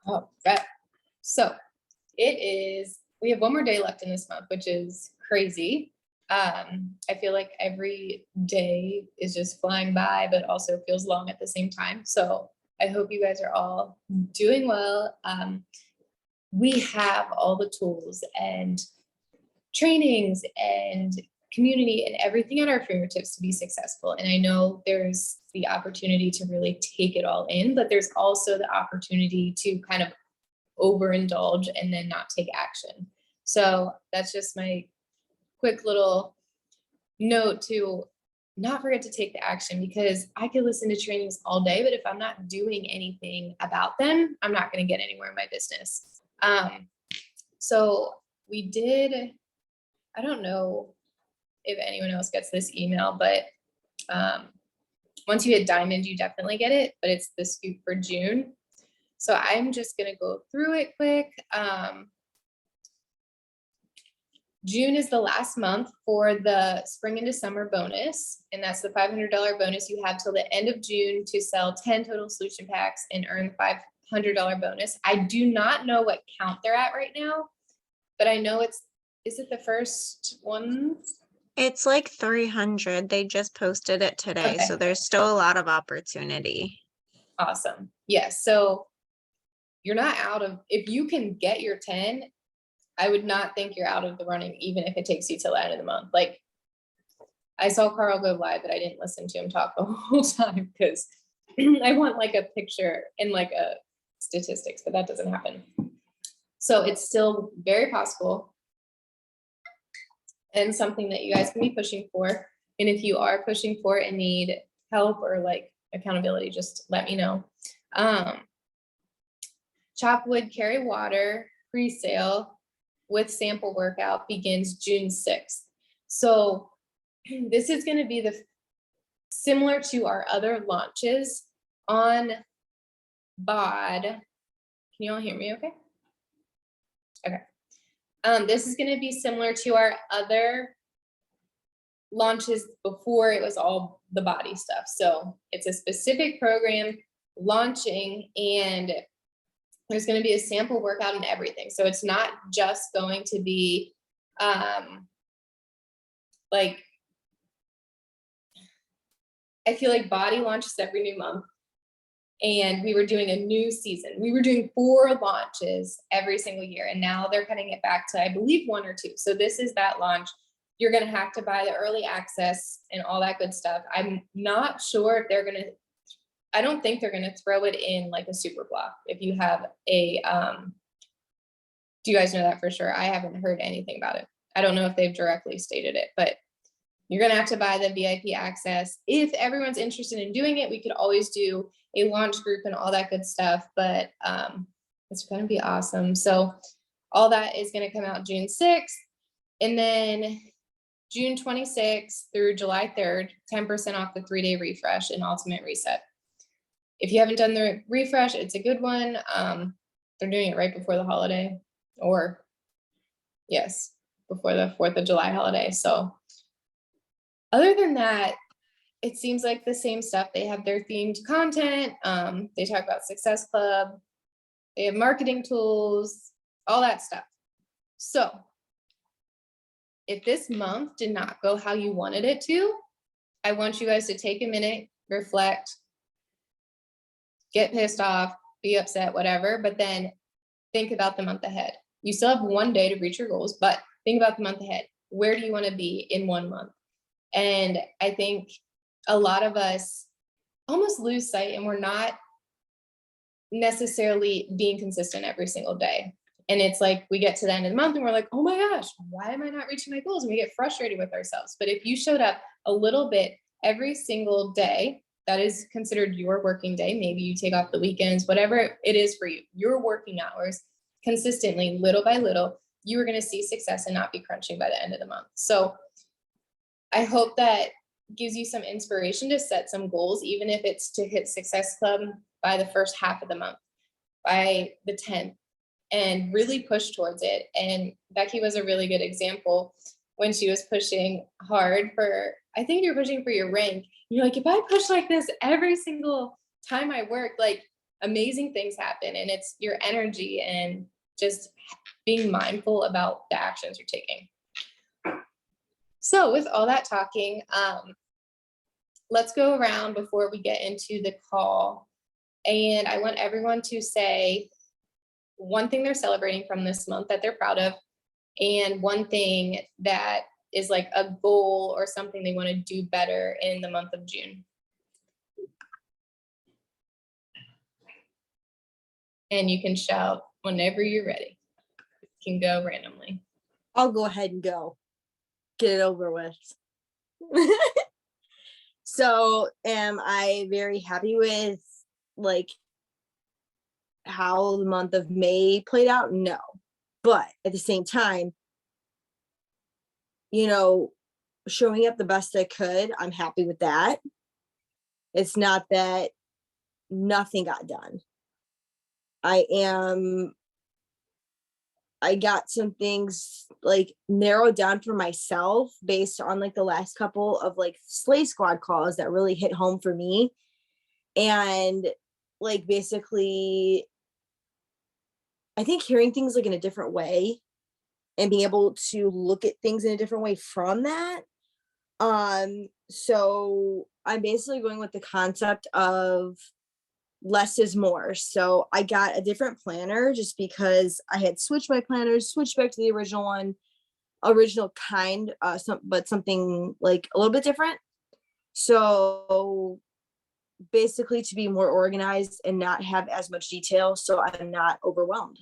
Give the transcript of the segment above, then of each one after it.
Oh, right. So we have one more day left in this month, which is crazy. I feel like every day is just flying by, but also feels long at the same time. So I hope you guys are all doing well. We have all the tools and trainings and community and everything at our fingertips to be successful. And I know there's the opportunity to really take it all in, but there's also the opportunity to kind of overindulge and then not take action. So that's just my quick little note to not forget to take the action, because I could listen to trainings all day, but if I'm not doing anything about them, I'm not going to get anywhere in my business. So we did, I don't know if anyone else gets this email, but once you hit diamond, you definitely get it, but it's the scoop for June. So I'm just going to go through it quick. June is the last month for the spring into summer bonus, and that's the $500 bonus. You have till the end of June to sell 10 total solution packs and earn $500 bonus. I do not know what count they're at right now, but I know is it the first one? It's like 300. They just posted it today, Okay. so there's still a lot of opportunity. Awesome. Yes. So you're not out of, if you can get your 10, I would not think you're out of the running, even if it takes you till the end of the month. Like, I saw Carl go live, but I didn't listen to him talk the whole time because I want like a picture and like a statistics, but that doesn't happen. So it's still very possible and something that you guys can be pushing for. And if you are pushing for it and need help or like accountability, just let me know. Chop Wood Carry Water pre-sale with sample workout begins June 6th. So this is going to be similar to our other launches on BOD. Can you all hear me okay? Okay. This is going to be similar to our other launches before it was all the body stuff. So it's a specific program launching, and there's going to be a sample workout and everything. So it's not just going to be like, I feel like body launches every new month, and we were doing a new season. We were doing 4 launches every single year, and now they're cutting it back to, I believe, 1 or 2. So this is that launch. You're going to have to buy the early access and all that good stuff. I'm not sure if they're going to, I don't think they're going to throw it in like a super block. If you have a, do you guys know that for sure? I haven't heard anything about it. I don't know if they've directly stated it, but you're going to have to buy the VIP access. If everyone's interested in doing it, we could always do a launch group and all that good stuff, but it's going to be awesome. So all that is going to come out June 6th, and then June 26th through July 3rd, 10% off the 3-day refresh and ultimate reset. If you haven't done the refresh, it's a good one. They're doing it right before the holiday, or yes, before the 4th of July holiday. So other than that, it seems like the same stuff. They have their themed content. They talk about Success Club. They have marketing tools, all that stuff. So if this month did not go how you wanted it to, I want you guys to take a minute, reflect, get pissed off, be upset, whatever, but then think about the month ahead. You still have 1 day to reach your goals, but think about the month ahead. Where do you want to be in 1 month? And I think a lot of us almost lose sight, and we're not necessarily being consistent every single day. And it's like we get to the end of the month and we're like, oh my gosh, why am I not reaching my goals? And we get frustrated with ourselves. But if you showed up a little bit every single day, that is considered your working day. Maybe you take off the weekends, whatever it is for you, your working hours consistently, little by little, you are going to see success and not be crunching by the end of the month. So I hope that gives you some inspiration to set some goals, even if it's to hit Success Club by the first half of the month, by the 10th, and really push towards it. And Becky was a really good example when she was pushing hard for, I think you're pushing for your rank. You're like, if I push like this every single time I work, like amazing things happen, and it's your energy and just being mindful about the actions you're taking. So with all that talking, let's go around before we get into the call. And I want everyone to say one thing they're celebrating from this month that they're proud of, and one thing that is like a goal or something they want to do better in the month of June. And you can shout whenever you're ready. You can go randomly. I'll go ahead and go. Get it over with. So am I very happy with like how the month of May played out? No. But at the same time, you know, showing up the best I could, I'm happy with that. It's not that nothing got done. I got some things like narrowed down for myself based on like the last couple of like Slay Squad calls that really hit home for me. And like basically, I think hearing things like in a different way and being able to look at things in a different way from that. So I'm basically going with the concept of less is more. So I got a different planner just because I had switched my planners, switched back to the original kind, but something like a little bit different. So basically to be more organized and not have as much detail so I'm not overwhelmed.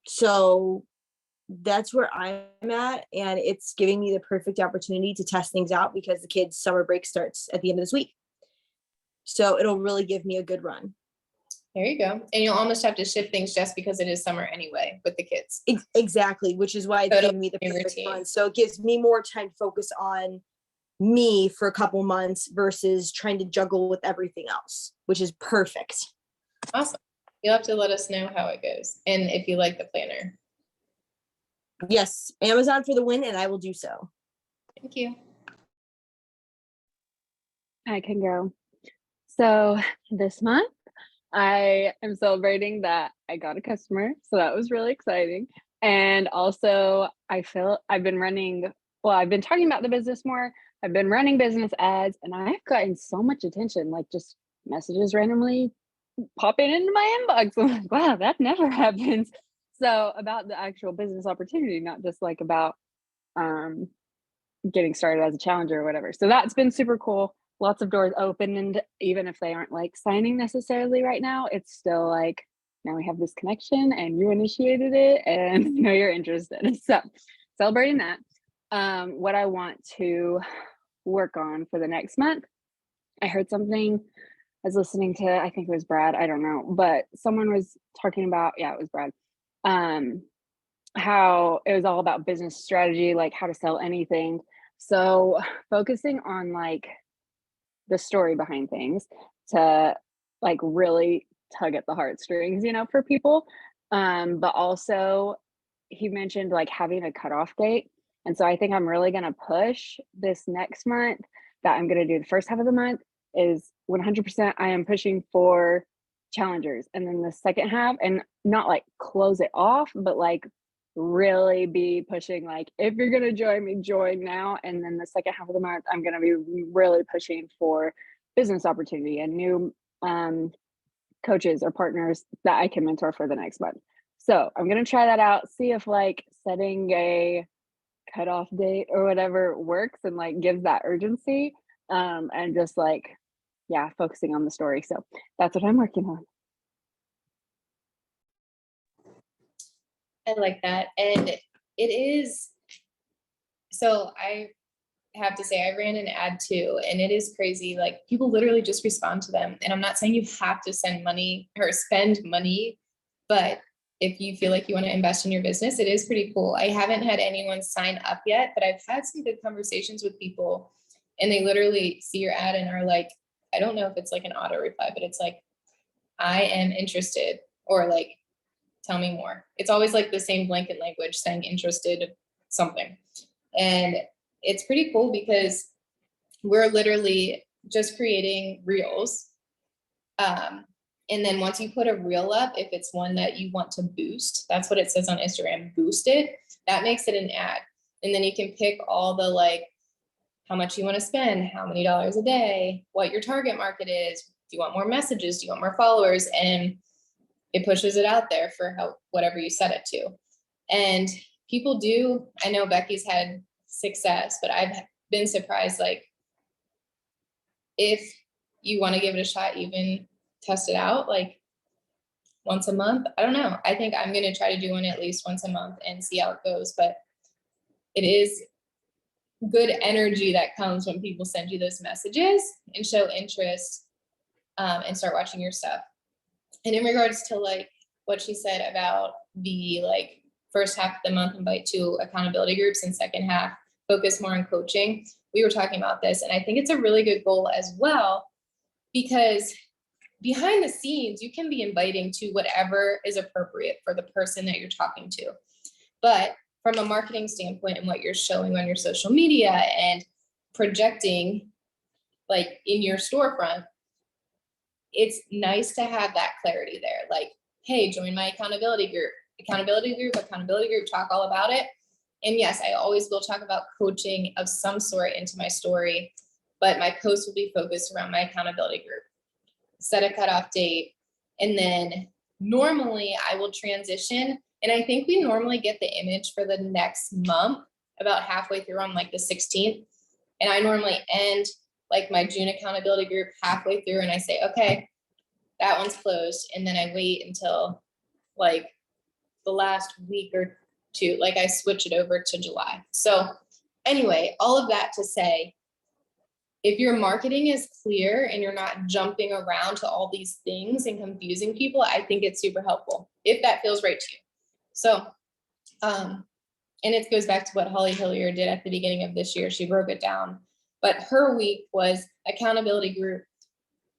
So that's where I'm at, and it's giving me the perfect opportunity to test things out because the kids' summer break starts at the end of this week. So it'll really give me a good run. There you go. And you'll almost have to shift things just because it is summer anyway with the kids. Exactly, which is why it's giving me the perfect run. So it gives me more time to focus on me for a couple months versus trying to juggle with everything else, which is perfect. Awesome. You'll have to let us know how it goes and if you like the planner. Yes, Amazon for the win, and I will do so. Thank you. I can go. So this month, I am celebrating that I got a customer. So that was really exciting. And also, I've been talking about the business more. I've been running business ads, and I've gotten so much attention, like just messages randomly popping into my inbox. I'm like, wow, that never happens. So about the actual business opportunity, not just like about getting started as a challenger or whatever. So that's been super cool. Lots of doors open, and even if they aren't like signing necessarily right now, it's still like, now we have this connection and you initiated it and you're interested. So celebrating that. What I want to work on for the next month, I heard something, I was listening to, I think it was Brad, I don't know, but someone was talking about, yeah, it was Brad, how it was all about business strategy, like how to sell anything. So focusing on like the story behind things to like really tug at the heartstrings, for people. But also he mentioned like having a cutoff date. And so I think I'm really going to push this next month that I'm going to do the first half of the month is 100% I am pushing for challengers. And then the second half, and not like close it off, but like really be pushing like, if you're going to join me, join now. And then the second half of the month, I'm going to be really pushing for business opportunity and new coaches or partners that I can mentor for the next month. So I'm going to try that out, see if like setting a cutoff date or whatever works and like gives that urgency, and just like, yeah, focusing on the story. So that's what I'm working on. I like that. And it is, so I have to say I ran an ad too, and it is crazy. Like people literally just respond to them. And I'm not saying you have to send money or spend money, but if you feel like you want to invest in your business, it is pretty cool. I haven't had anyone sign up yet, but I've had some good conversations with people, and they literally see your ad and are like, I don't know if it's like an auto reply, but it's like, I am interested, or like, tell me more. It's always like the same blanket language saying interested something. And it's pretty cool because we're literally just creating reels And then once you put a reel up, if it's one that you want to boost, that's what it says on Instagram, boost it, that makes it an ad. And then you can pick all the like, how much you want to spend, how many dollars a day, what your target market is. Do you want more messages? Do you want more followers? And it pushes it out there for whatever you set it to. And people do, I know Becky's had success, but I've been surprised, like, if you want to give it a shot, even test it out like once a month. I don't know. I think I'm going to try to do one at least once a month and see how it goes. But it is good energy that comes when people send you those messages and show interest, and start watching your stuff. And in regards to like what she said about the like first half of the month invite to accountability groups and second half focus more on coaching, we were talking about this, and I think it's a really good goal as well, because behind the scenes, you can be inviting to whatever is appropriate for the person that you're talking to. But from a marketing standpoint and what you're showing on your social media and projecting like in your storefront, it's nice to have that clarity there. Like, hey, join my accountability group, talk all about it. And yes, I always will talk about coaching of some sort into my story, but my post will be focused around my accountability group. Set a cutoff date. And then normally I will transition. And I think we normally get the image for the next month about halfway through on like the 16th. And I normally end like my June accountability group halfway through and I say, okay, that one's closed. And then I wait until like the last week or two, like I switch it over to July. So anyway, all of that to say, if your marketing is clear and you're not jumping around to all these things and confusing people, I think it's super helpful if that feels right to you. So, and it goes back to what Holly Hillier did at the beginning of this year. She broke it down, but her week was accountability group,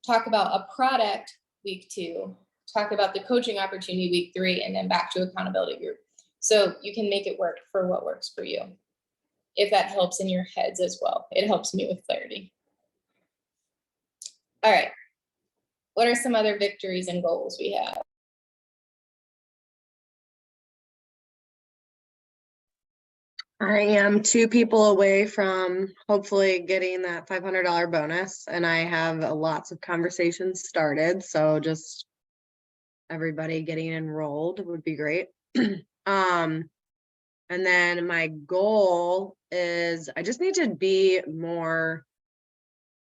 talk about a product week 2, talk about the coaching opportunity week 3, and then back to accountability group. So you can make it work for what works for you. If that helps in your heads as well, it helps me with clarity. All right. What are some other victories and goals we have? I am 2 people away from hopefully getting that $500 bonus, and I have lots of conversations started. So just everybody getting enrolled would be great. And then my goal is I just need to be more,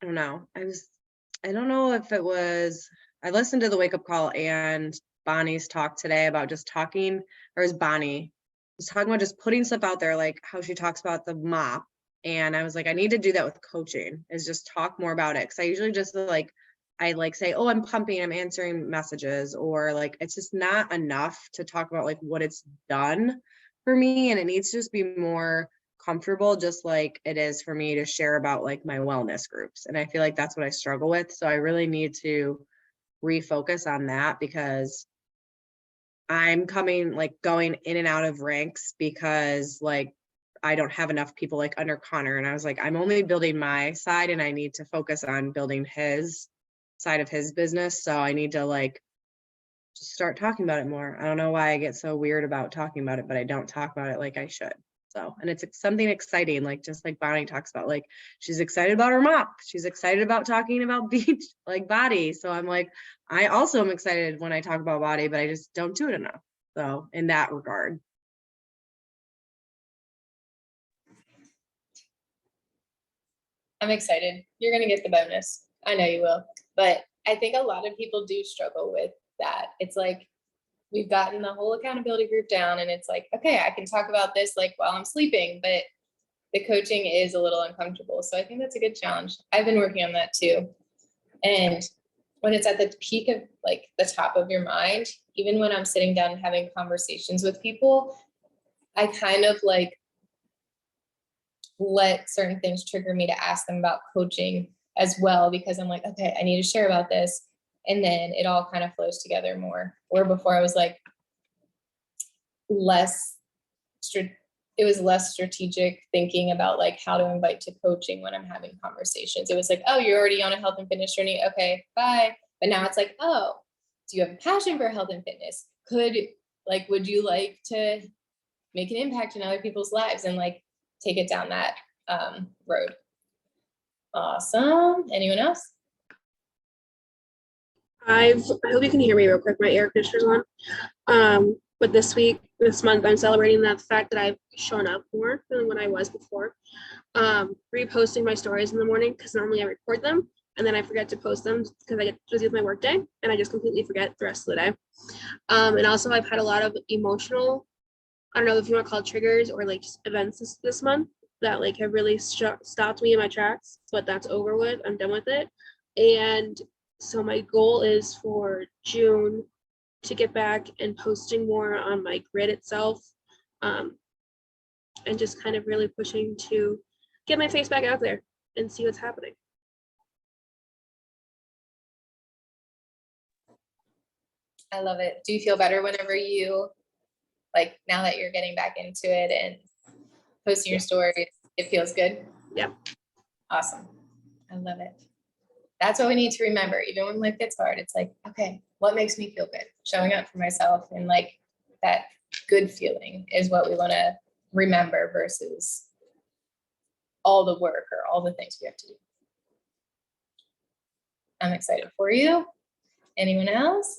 I don't know. I don't know if it was, I listened to the wake up call and Bonnie's talk today about just talking, or is Bonnie was talking about just putting stuff out there, like how she talks about the mop. And I was like, I need to do that with coaching, is just talk more about it. Cause I usually just like, I like say, oh, I'm pumping, I'm answering messages, or like, it's just not enough to talk about like what it's done for me. And it needs to just be more comfortable, just like it is for me to share about like my wellness groups. And I feel like that's what I struggle with. So I really need to refocus on that, because I'm going in and out of ranks because like I don't have enough people like under Connor. And I was like, I'm only building my side and I need to focus on building his side of his business. So I need to like just start talking about it more. I don't know why I get so weird about talking about it, but I don't talk about it like I should. So, and it's something exciting, like just like Bonnie talks about, like she's excited about her mop. She's excited about talking about beach, like body. So I'm like, I also am excited when I talk about body, but I just don't do it enough. So in that regard. I'm excited. You're going to get the bonus. I know you will. But I think a lot of people do struggle with that. It's like, we've gotten the whole accountability group down and it's like, okay, I can talk about this like while I'm sleeping, but the coaching is a little uncomfortable. So I think that's a good challenge. I've been working on that too. And when it's at the peak of like the top of your mind, even when I'm sitting down and having conversations with people, I kind of like let certain things trigger me to ask them about coaching as well, because I'm like, okay, I need to share about this. And then it all kind of flows together more. Where before I was like less strategic thinking about like how to invite to coaching when I'm having conversations. It was like, oh, you're already on a health and fitness journey. Okay, bye. But now it's like, oh, do you have a passion for health and fitness? Would you like to make an impact in other people's lives and like take it down that road? Awesome. Anyone else? I hope you can hear me real quick. My air conditioner's on. But this month, I'm celebrating the fact that I've shown up more than when I was before. Reposting my stories in the morning because normally I record them and then I forget to post them because I get busy with my work day and I just completely forget the rest of the day. And also I've had a lot of emotional, I don't know if you want to call it triggers or like just events this month that like have really stopped me in my tracks, but that's over with. I'm done with it. And so my goal is for June to get back and posting more on my grid itself, and just kind of really pushing to get my face back out there and see what's happening. I love it. Do you feel better whenever you, like, now that you're getting back into it and posting your stories, it feels good? Yep. Awesome. I love it. That's what we need to remember. Even when life gets hard, it's like, okay, what makes me feel good? Showing up for myself and like that good feeling is what we want to remember versus all the work or all the things we have to do. I'm excited for you. Anyone else?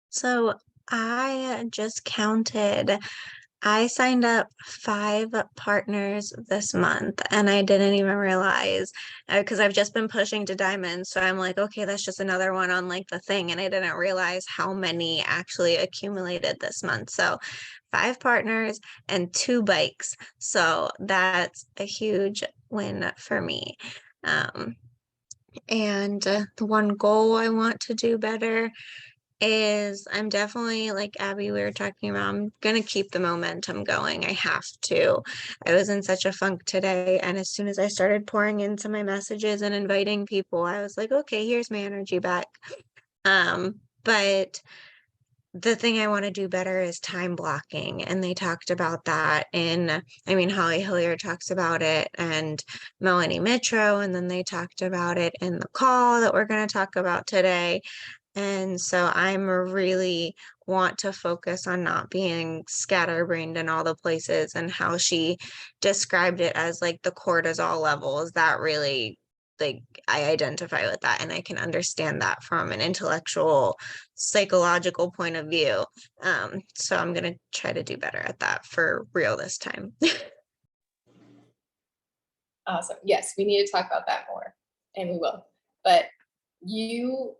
So I just counted. I signed up 5 partners this month and I didn't even realize because I've just been pushing to diamonds. So I'm like, okay, that's just another one on like the thing. And I didn't realize how many actually accumulated this month. So 5 partners and 2 bikes. So that's a huge win for me. And the one goal I want to do better is I'm definitely, like Abby, we were talking about, I'm gonna keep the momentum going. I have to. I was in such a funk today, and as soon as I started pouring into my messages and inviting people, I was like, okay, here's my energy back. But the thing I want to do better is time blocking. And they talked about that Holly Hilliard talks about it and Melanie Mitro, and then they talked about it in the call that we're going to talk about today. And so I'm really want to focus on not being scatterbrained in all the places, and how she described it as like the cortisol levels that really, like, I identify with that and I can understand that from an intellectual, psychological point of view. So I'm going to try to do better at that for real this time. Awesome. Yes, we need to talk about that more, and we will. But you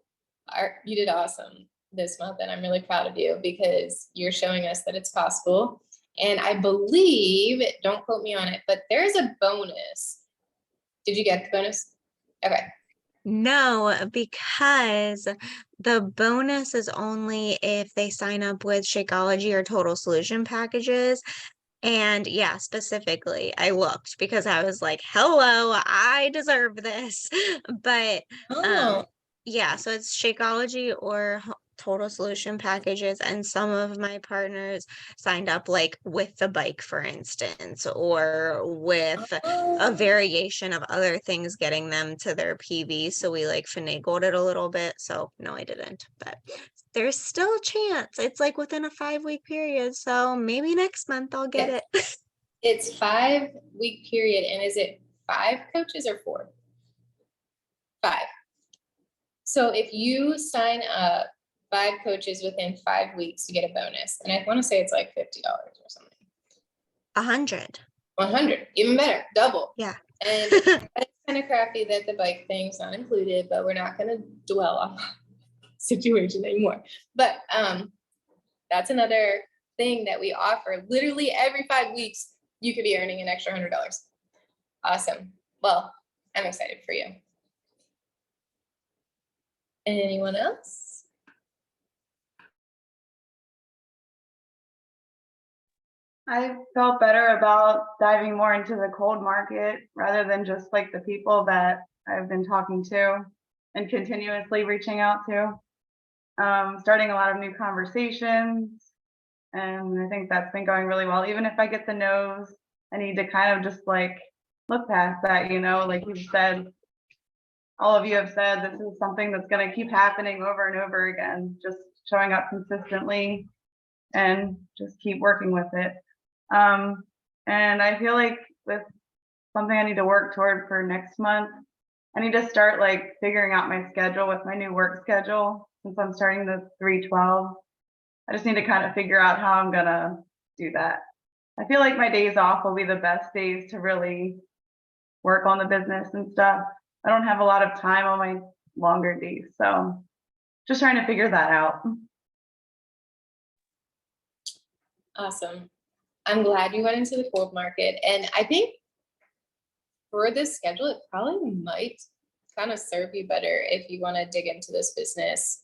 did awesome this month, and I'm really proud of you because you're showing us that it's possible. And I believe, don't quote me on it, but there's a bonus. Did you get the bonus? Okay. No, because the bonus is only if they sign up with Shakeology or Total Solution packages. And yeah, specifically, I looked because I was like, hello, I deserve this. But Oh, yeah, so it's Shakeology or Total Solution packages. And some of my partners signed up like with the bike, for instance, or with a variation of other things getting them to their PV. So we like finagled it a little bit. So no, I didn't, but there's still a chance. It's like within a 5-week period. So maybe next month I'll get it. it's 5-week period. And is it 5 coaches or 4? 5. So if you sign up 5 coaches within 5 weeks, you get a bonus. And I want to say it's like $50 or something. 100. 100, even better, double. Yeah. And it's kind of crappy that the bike thing's not included, but we're not going to dwell on that situation anymore. But that's another thing that we offer. Literally every 5 weeks, you could be earning an extra $100. Awesome. Well, I'm excited for you. Anyone else? I felt better about diving more into the cold market rather than just like the people that I've been talking to and continuously reaching out to. Starting a lot of new conversations. And I think that's been going really well. Even if I get the no's, I need to kind of just like look past that, like you said, all of you have said, this is something that's going to keep happening over and over again, just showing up consistently and just keep working with it. And I feel like with something I need to work toward for next month, I need to start like figuring out my schedule with my new work schedule since I'm starting the 3/12. I just need to kind of figure out how I'm gonna do that. I feel like my days off will be the best days to really work on the business and stuff. I don't have a lot of time on my longer days, so just trying to figure that out. Awesome. I'm glad you went into the cold market. And I think for this schedule, it probably might kind of serve you better if you want to dig into this business,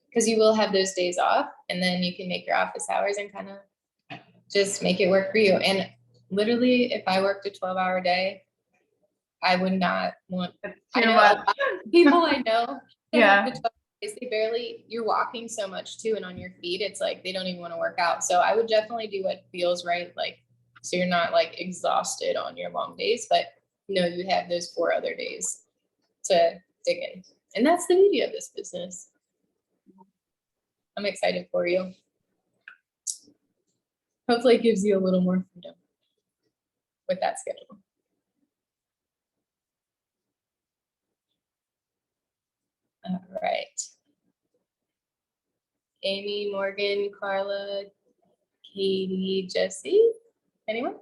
because you will have those days off and then you can make your office hours and kind of just make it work for you. And literally, if I worked a 12-hour day, I would not want, It's I too know a much. lot of people I know that Yeah. have the 12 days, they barely, you're walking so much too, and on your feet, it's like they don't even want to work out. So I would definitely do what feels right, like, so you're not like exhausted on your long days, but you know, you have those 4 other days to dig in. And that's the beauty of this business. I'm excited for you. Hopefully it gives you a little more freedom with that schedule. All right. Amy, Morgan, Carla, Katie, Jesse, anyone?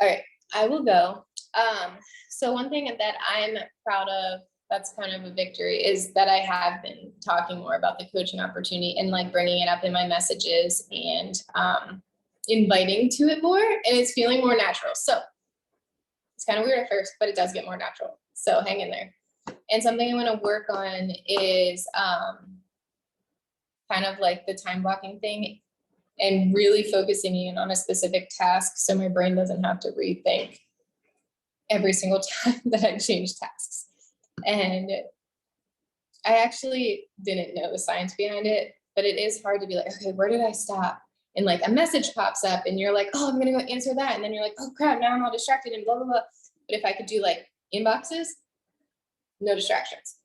All right, I will go. So one thing that I'm proud of, that's kind of a victory, is that I have been talking more about the coaching opportunity and like bringing it up in my messages and inviting to it more, and it's feeling more natural. So it's kind of weird at first, but it does get more natural. So hang in there. And something I want to work on is kind of like the time blocking thing and really focusing in on a specific task so my brain doesn't have to rethink every single time that I change tasks. And I actually didn't know the science behind it, but it is hard to be like, okay, where did I stop? And like a message pops up and you're like, oh, I'm gonna go answer that. And then you're like, oh crap, now I'm all distracted and blah, blah, blah. But if I could do like inboxes, no distractions.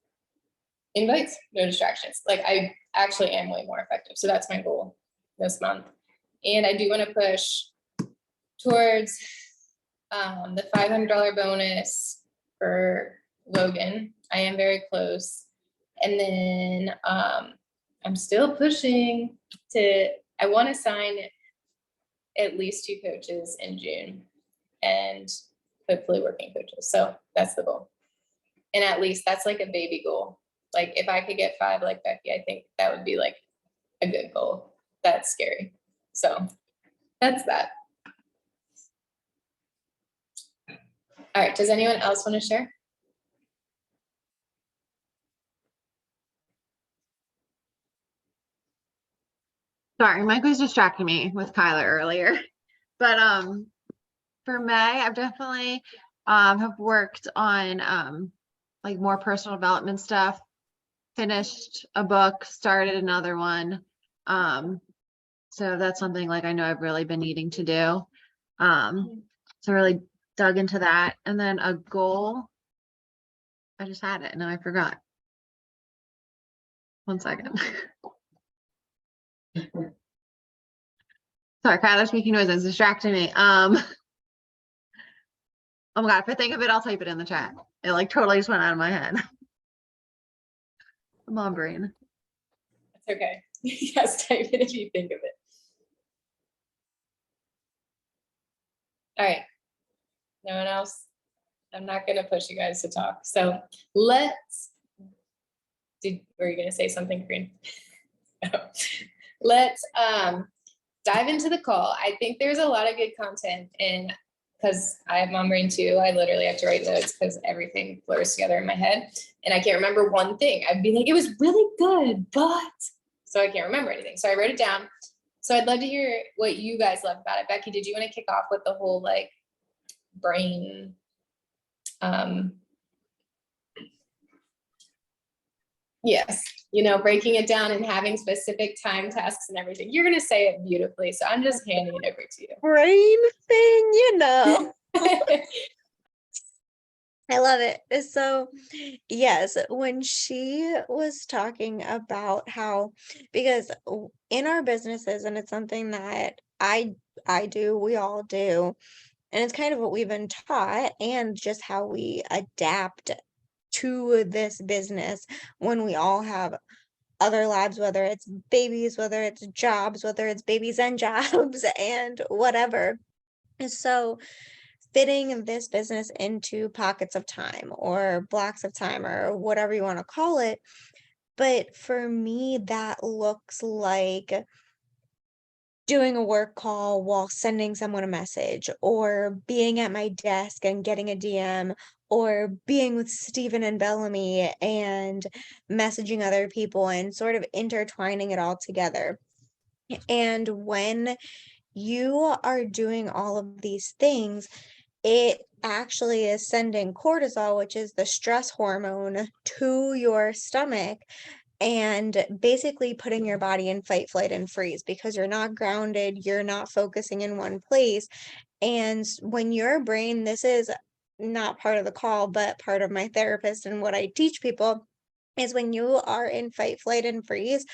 Invites, no distractions. Like I actually am way more effective. So that's my goal this month. And I do want to push towards the $500 bonus for Logan. I am very close. And then I'm still pushing to, I want to sign at least 2 coaches in June and hopefully working coaches. So that's the goal. And at least that's like a baby goal. Like if I could get 5 like Becky, I think that would be like a good goal. That's scary. So that's that. All right, does anyone else want to share? Sorry, Mike was distracting me with Kyla earlier. But for May, I've definitely have worked on like more personal development stuff, finished a book, started another one. So that's something like I know I've really been needing to do. So really dug into that. And then a goal, I just had it and now I forgot. 1 second. Sorry, Kyla's making noises, distracting me. Oh my God, if I think of it, I'll type it in the chat. It like totally just went out of my head. Mom brain. It's okay. Yes, type it if you think of it. All right. No one else? I'm not gonna push you guys to talk. So let's, were you gonna say something, Corinne? Let's dive into the call. I think there's a lot of good content, and because I have mom brain too, I literally have to write notes because everything blurs together in my head and I can't remember one thing. I'd be like, it was really good, but, so I can't remember anything. So I wrote it down. So I'd love to hear what you guys love about it. Becky, did you want to kick off with the whole like brain Yes, you know, breaking it down and having specific time tasks and everything. You're gonna say it beautifully, so I'm just handing it over to Brain thing, you know. you. I love it. So, yes, when she was talking about how, because in our businesses, and it's something that I do, we all do, and it's kind of what we've been taught, and just how we adapt to this business when we all have other lives, whether it's babies, whether it's jobs, whether it's babies and jobs, and whatever. So fitting this business into pockets of time or blocks of time or whatever you want to call it. But for me, that looks like doing a work call while sending someone a message, or being at my desk and getting a DM, or being with Stephen and Bellamy and messaging other people and sort of intertwining it all together. And when you are doing all of these things, it actually is sending cortisol, which is the stress hormone, to your stomach and basically putting your body in fight, flight, and freeze because you're not grounded, you're not focusing in one place. And when your brain, this is not part of the call, but part of my therapist and what I teach people, is when you are in fight, flight, and freeze,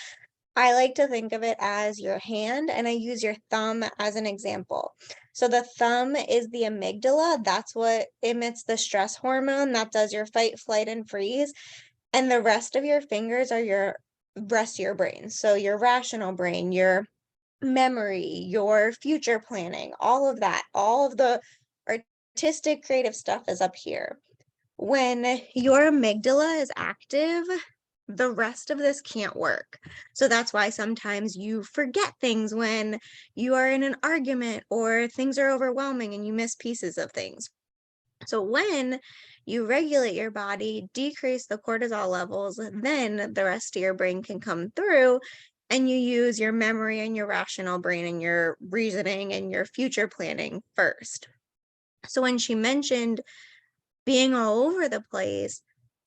I like to think of it as your hand, and I use your thumb as an example. So the thumb is the amygdala. That's what emits the stress hormone that does your fight, flight, and freeze. And the rest of your fingers are your rest of your brain. So your rational brain, your memory, your future planning, all of that, all of the artistic, creative stuff is up here. When your amygdala is active, the rest of this can't work. So that's why sometimes you forget things when you are in an argument or things are overwhelming and you miss pieces of things. So when you regulate your body, decrease the cortisol levels, then the rest of your brain can come through and you use your memory and your rational brain and your reasoning and your future planning first. So when she mentioned being all over the place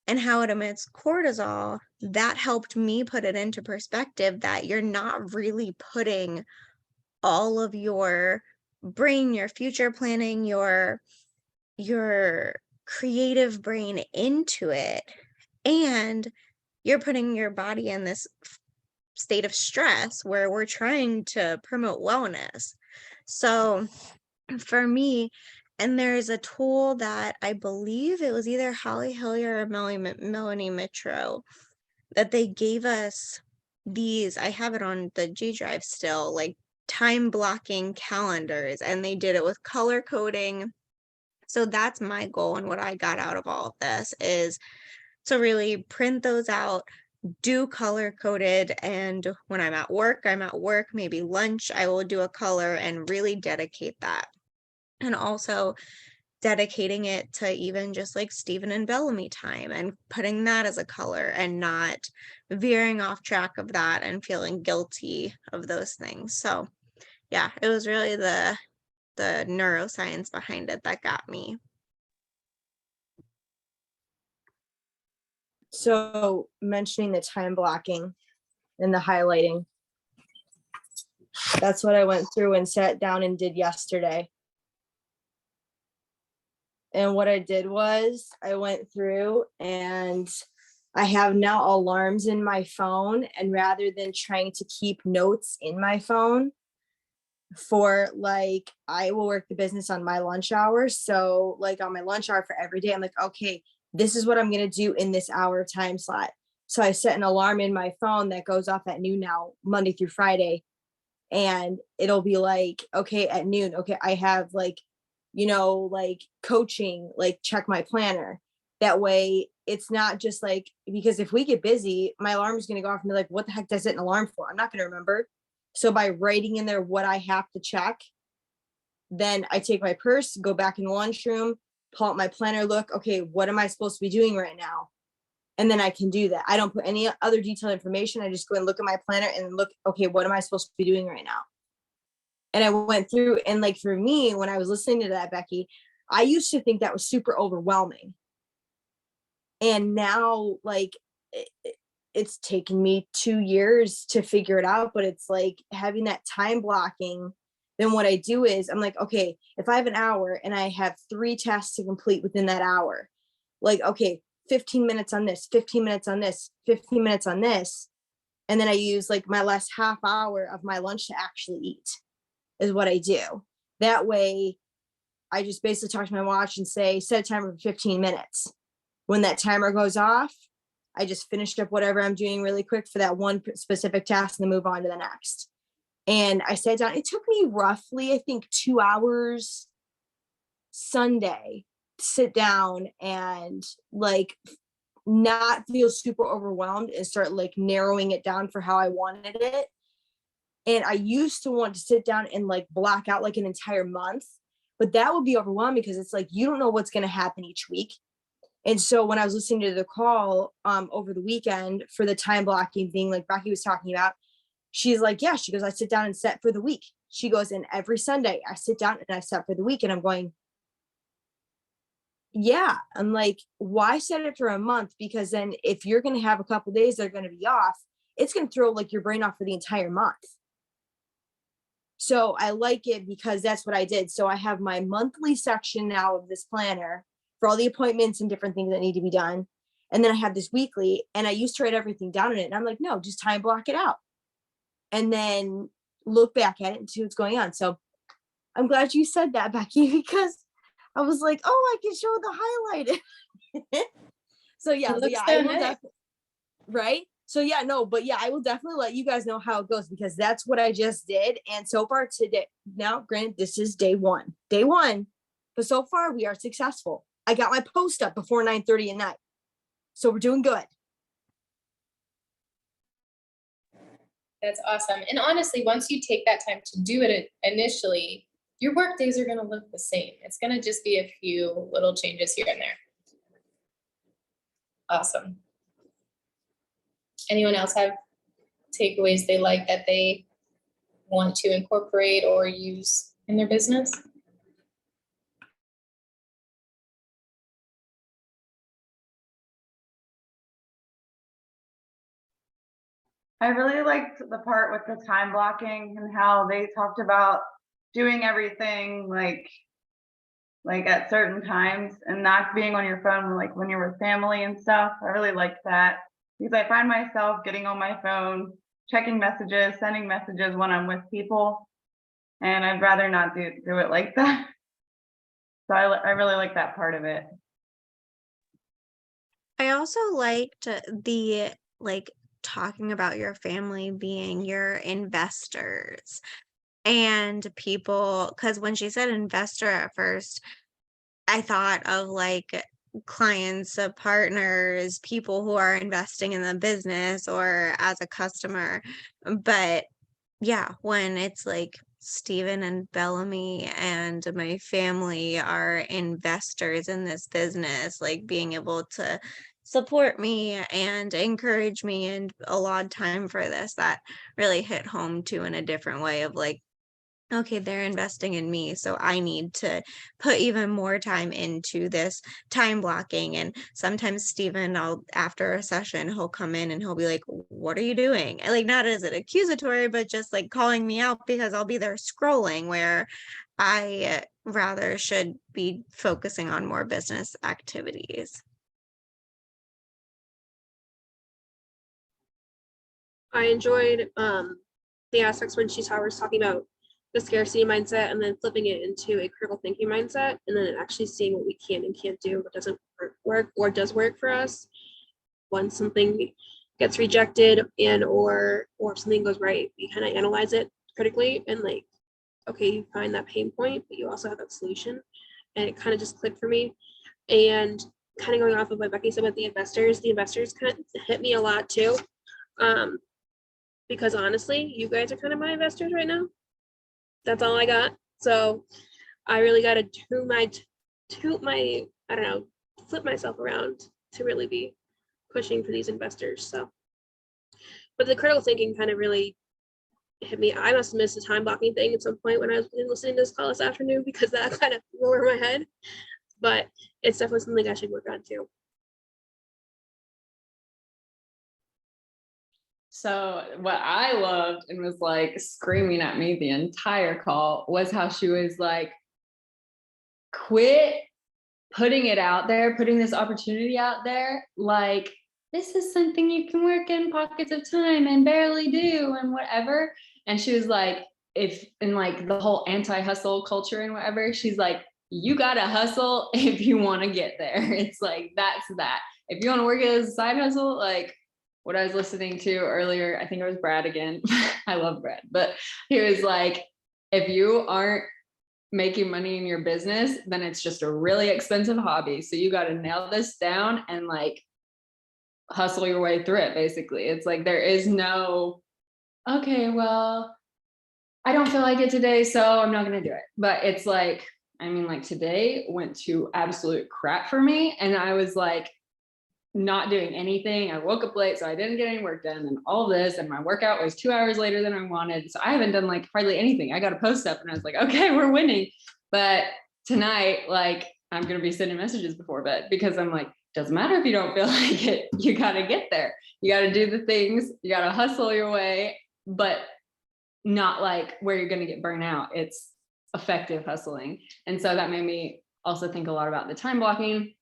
and how it emits cortisol, that helped me put it into perspective that you're not really putting all of your brain, your future planning, your creative brain into it, and you're putting your body in this state of stress where we're trying to promote wellness. So for me, and there's a tool that I believe it was either Holly Hillier or Melanie Mitro that they gave us these. I have it on the G Drive still, like time blocking calendars, and they did it with color coding. So that's my goal, and what I got out of all of this is to really print those out, do color coded, and when I'm at work, maybe lunch, I will do a color and really dedicate that. And also dedicating it to even just like Stephen and Bellamy time and putting that as a color and not veering off track of that and feeling guilty of those things. So yeah, it was really the neuroscience behind it that got me. So mentioning the time blocking and the highlighting, that's what I went through and sat down and did yesterday. And what I did was I went through and I have now alarms in my phone, and rather than trying to keep notes in my phone for like, I will work the business on my lunch hour. So like on my lunch hour for every day, I'm like, okay, this is what I'm going to do in this hour time slot. So I set an alarm in my phone that goes off at noon now, Monday through Friday. And it'll be like, okay, at noon, okay, I have like, you know, like coaching, like check my planner. That way it's not just like, because if we get busy, my alarm is going to go off and be like, what the heck does I set an alarm for? I'm not going to remember. So by writing in there what I have to check, then I take my purse, go back in the lunchroom, pull out my planner, look, okay, what am I supposed to be doing right now? And then I can do that. I don't put any other detailed information. I just go and look at my planner and look, okay, what am I supposed to be doing right now? And I went through, and like for me, when I was listening to that, Becky, I used to think that was super overwhelming. And now like it's taken me 2 years to figure it out, but it's like having that time blocking. Then what I do is I'm like, okay, if I have an hour and I have 3 tasks to complete within that hour, like, okay, 15 minutes on this, 15 minutes on this, 15 minutes on this. And then I use like my last half hour of my lunch to actually eat is what I do. That way I just basically talk to my watch and say, set a timer for 15 minutes. When that timer goes off, I just finished up whatever I'm doing really quick for that one specific task and then move on to the next. And I sat down. It took me roughly, I think, 2 hours Sunday to sit down and like not feel super overwhelmed and start like narrowing it down for how I wanted it. And I used to want to sit down and like block out like an entire month, but that would be overwhelming because it's like you don't know what's going to happen each week. And so when I was listening to the call over the weekend for the time blocking thing, like Becky was talking about, she's like, yeah, she goes, I sit down and set for the week. She goes, and every Sunday I sit down and I set for the week. And I'm going, yeah, I'm like, why set it for a month? Because then if you're going to have a couple days that are going to be off, it's going to throw like your brain off for the entire month. So I like it because that's what I did. So I have my monthly section now of this planner for all the appointments and different things that need to be done. And then I have this weekly, and I used to write everything down in it. And I'm like, no, just time block it out. And then look back at it and see what's going on. So I'm glad you said that, Becky, because I was like, oh, I can show the highlighted. So yeah, It but looks yeah, so I will nice. definitely, right? So yeah, no, but yeah, I will definitely let you guys know how it goes because that's what I just did. And so far today, now granted, this is day one, but so far we are successful. I got my post up before 9:30 at night. So we're doing good. That's awesome. And honestly, once you take that time to do it initially, your work days are going to look the same. It's going to just be a few little changes here and there. Awesome. Anyone else have takeaways they like that they want to incorporate or use in their business? I really liked the part with the time blocking and how they talked about doing everything like at certain times and not being on your phone like when you're with family and stuff. I really liked that because I find myself getting on my phone, checking messages, sending messages when I'm with people, and I'd rather not do it like that. So I really like that part of it. I also liked the like talking about your family being your investors and people, because when she said investor at first, I thought of like clients, partners, people who are investing in the business or as a customer. But yeah, when it's like Stephen and Bellamy and my family are investors in this business, like being able to support me and encourage me and allot time for this, that really hit home too in a different way of like, okay, they're investing in me, so I need to put even more time into this time blocking. And sometimes Stephen, after a session, he'll come in and he'll be like, what are you doing? And like, not as an accusatory, but just like calling me out because I'll be there scrolling where I rather should be focusing on more business activities. I enjoyed the aspects when she was talking about the scarcity mindset and then flipping it into a critical thinking mindset and then actually seeing what we can and can't do, what doesn't work or does work for us. Once something gets rejected and or if something goes right, we kind of analyze it critically and like, okay, you find that pain point, but you also have that solution. And it kind of just clicked for me. And kind of going off of what Becky said about the investors kind of hit me a lot too. Because honestly, you guys are kind of my investors right now. That's all I got. So I really got to I don't know, flip myself around to really be pushing for these investors. So, but the critical thinking kind of really hit me. I must have missed the time blocking thing at some point when I was listening to this call this afternoon because that kind of flew over my head. But it's definitely something I should work on too. So what I loved and was like screaming at me the entire call was how she was like, quit putting it out there, putting this opportunity out there, like this is something you can work in pockets of time and barely do and whatever. And she was like, if in like the whole anti-hustle culture and whatever, she's like, you gotta hustle if you want to get there. It's like, that's that. If you want to work it as a side hustle, like what I was listening to earlier, I think it was Brad again. I love Brad, but he was like, if you aren't making money in your business, then it's just a really expensive hobby. So you got to nail this down and like hustle your way through it. Basically, it's like there is no, okay, well, I don't feel like it today, so I'm not going to do it. But it's like, I mean, like today went to absolute crap for me. And I was like, not doing anything. I woke up late, so I didn't get any work done and all this. And my workout was 2 hours later than I wanted. So I haven't done like hardly anything. I got a post up and I was like, okay, we're winning. But tonight, like I'm going to be sending messages before bed because I'm like, doesn't matter if you don't feel like it. You got to get there. You got to do the things. You got to hustle your way, but not like where you're going to get burnt out. It's effective hustling. And so that made me also think a lot about the time blocking.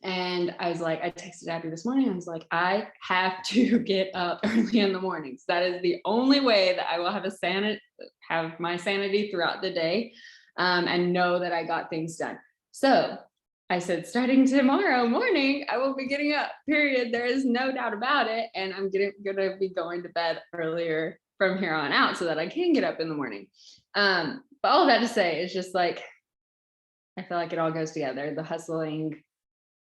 And I was like, I texted Abby this morning. I was like, I have to get up early in the mornings. That is the only way that I will have my sanity throughout the day, and know that I got things done. So I said, starting tomorrow morning, I will be getting up, period. There is no doubt about it. And I'm gonna be going to bed earlier from here on out so that I can get up in the morning. But all of that to say, it's just like, I feel like it all goes together. The hustling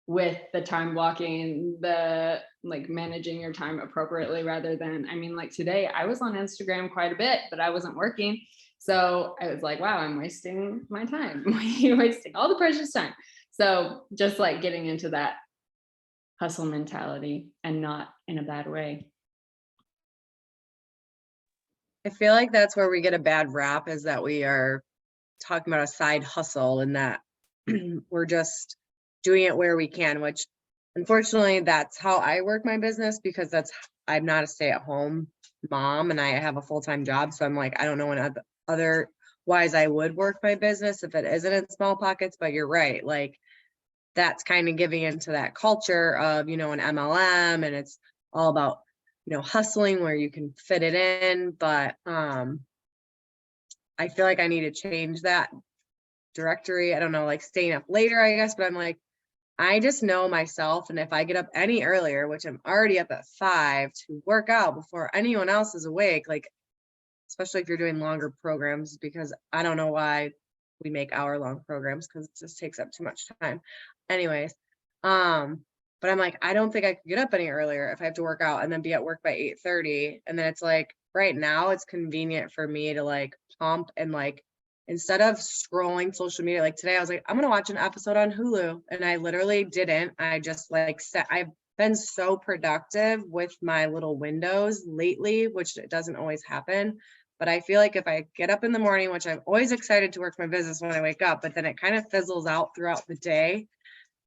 with the time blocking, the like managing your time appropriately rather than, I mean, like today I was on Instagram quite a bit, but I wasn't working. So I was like, wow, I'm wasting my time, wasting all the precious time. So just like getting into that hustle mentality and not in a bad way. I feel like that's where we get a bad rap, is that we are talking about a side hustle and that we're just doing it where we can, which unfortunately that's how I work my business, because I'm not a stay-at-home mom and I have a full-time job. So I'm like, I don't know when otherwise I would work my business if it isn't in small pockets. But you're right, like that's kind of giving into that culture of, an MLM, and it's all about, hustling where you can fit it in. But I feel like I need to change that directory. I don't know, like staying up later, I guess, but I'm like, I just know myself. And if I get up any earlier, which I'm already up at 5 to work out before anyone else is awake, like, especially if you're doing longer programs, because I don't know why we make hour-long programs, because it just takes up too much time. Anyways, but I'm like, I don't think I could get up any earlier if I have to work out and then be at work by 8:30. And then it's like, right now it's convenient for me to like pump and like, instead of scrolling social media, like today I was like, I'm gonna watch an episode on Hulu, and I literally didn't. I just like I've been so productive with my little windows lately, which it doesn't always happen. But I feel like if I get up in the morning, which I'm always excited to work my business when I wake up, but then it kind of fizzles out throughout the day.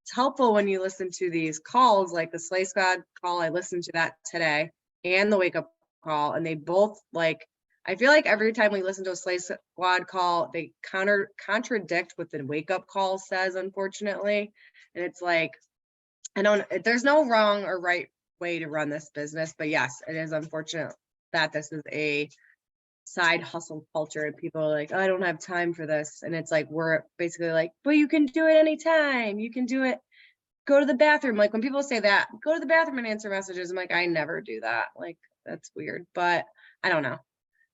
It's helpful when you listen to these calls, like the Slay Squad call. I listened to that today, and the wake up call, and they both like, I feel like every time we listen to a Slay Squad call, they contradict what the wake up call says, unfortunately. And it's like, there's no wrong or right way to run this business, but yes, it is unfortunate that this is a side hustle culture and people are like, oh, I don't have time for this. And it's like, we're basically like, well, you can do it anytime. You can do it. Go to the bathroom. Like when people say that, go to the bathroom and answer messages, I'm like, I never do that. Like, that's weird, but I don't know.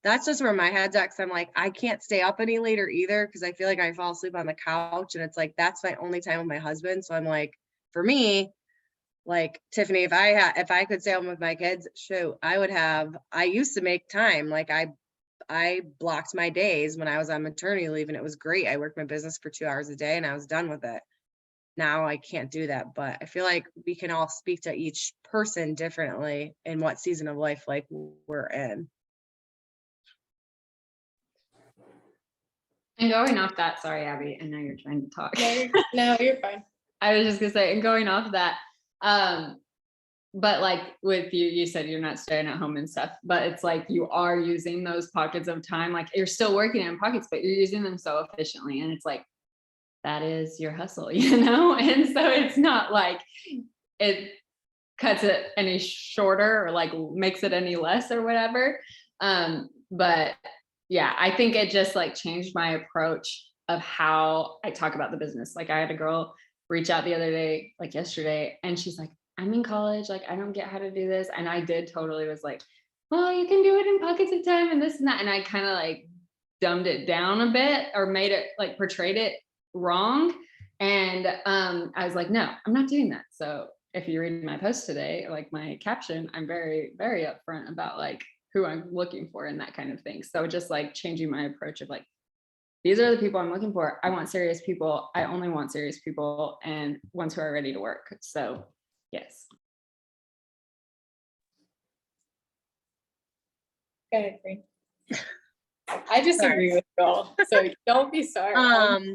That's just where my head's at. 'Cause I'm like, I can't stay up any later either, because I feel like I fall asleep on the couch, and it's like, that's my only time with my husband. So I'm like, for me, like Tiffany, if I could stay home with my kids, shoot, I used to make time. Like I blocked my days when I was on maternity leave, and it was great. I worked my business for 2 hours a day and I was done with it. Now I can't do that, but I feel like we can all speak to each person differently in what season of life like we're in. And going off that, sorry, Abby, I know you're trying to talk. No, you're fine. I was just gonna say, and going off that, but like with you, you said you're not staying at home and stuff, but it's like you are using those pockets of time. Like you're still working in pockets, but you're using them so efficiently. And it's like, that is your hustle, you know? And so it's not like it cuts it any shorter or like makes it any less or whatever. But yeah, I think it just like changed my approach of how I talk about the business. Like I had a girl reach out the other day, like yesterday, and she's like, I'm in college, like I don't get how to do this. And I did totally was like, well, you can do it in pockets of time and this and that. And I kind of like dumbed it down a bit or made it like portrayed it wrong. And I was like, no, I'm not doing that. So if you read my post today, like my caption, I'm very, very upfront about like who I'm looking for and that kind of thing. So just like changing my approach of like, these are the people I'm looking for. I want serious people. I only want serious people and ones who are ready to work. So yes. Go ahead, Green. I just Sorry. agree with y'all, so don't be sorry.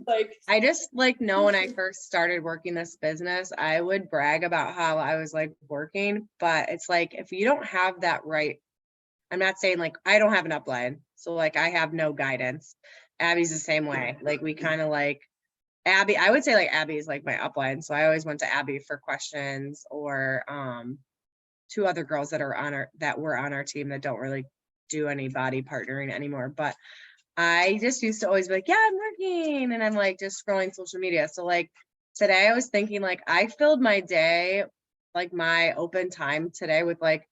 Like, I just like know when I first started working this business, I would brag about how I was like working, but it's like, if you don't have that right, I'm not saying like, I don't have an upline. So like, I have no guidance. Abby's the same way. Like we kind of like Abby, I would say like Abby is like my upline. So I always went to Abby for questions, or two other girls that were on our team that don't really do any body partnering anymore. But I just used to always be like, yeah, I'm working. And I'm like just scrolling social media. So like today I was thinking like I filled my day, like my open time today with like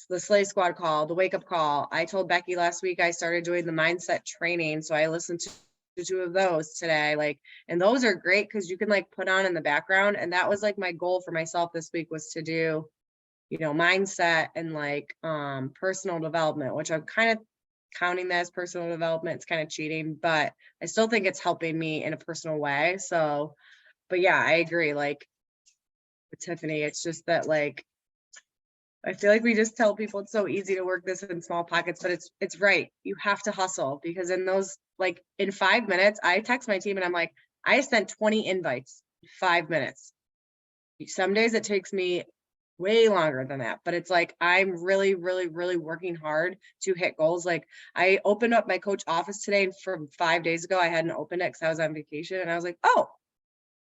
the Slay Squad call, the wake up call. I told Becky last week I started doing the mindset training. So I listened to 2 of those today. Like, and those are great because you can like put on in the background. And that was like my goal for myself this week was to do, you know, mindset and like personal development, which I'm kind of counting that as personal development. It's kind of cheating, but I still think it's helping me in a personal way. So, but yeah, I agree. Like with Tiffany, it's just that like, I feel like we just tell people it's so easy to work this in small pockets, but it's right. You have to hustle because in those, like in 5 minutes, I text my team and I'm like, I sent 20 invites, 5 minutes. Some days it takes me way longer than that, but it's like, I'm really, really, really working hard to hit goals. Like I opened up my coach office today, and from 5 days ago, I hadn't opened it because I was on vacation, and I was like, oh,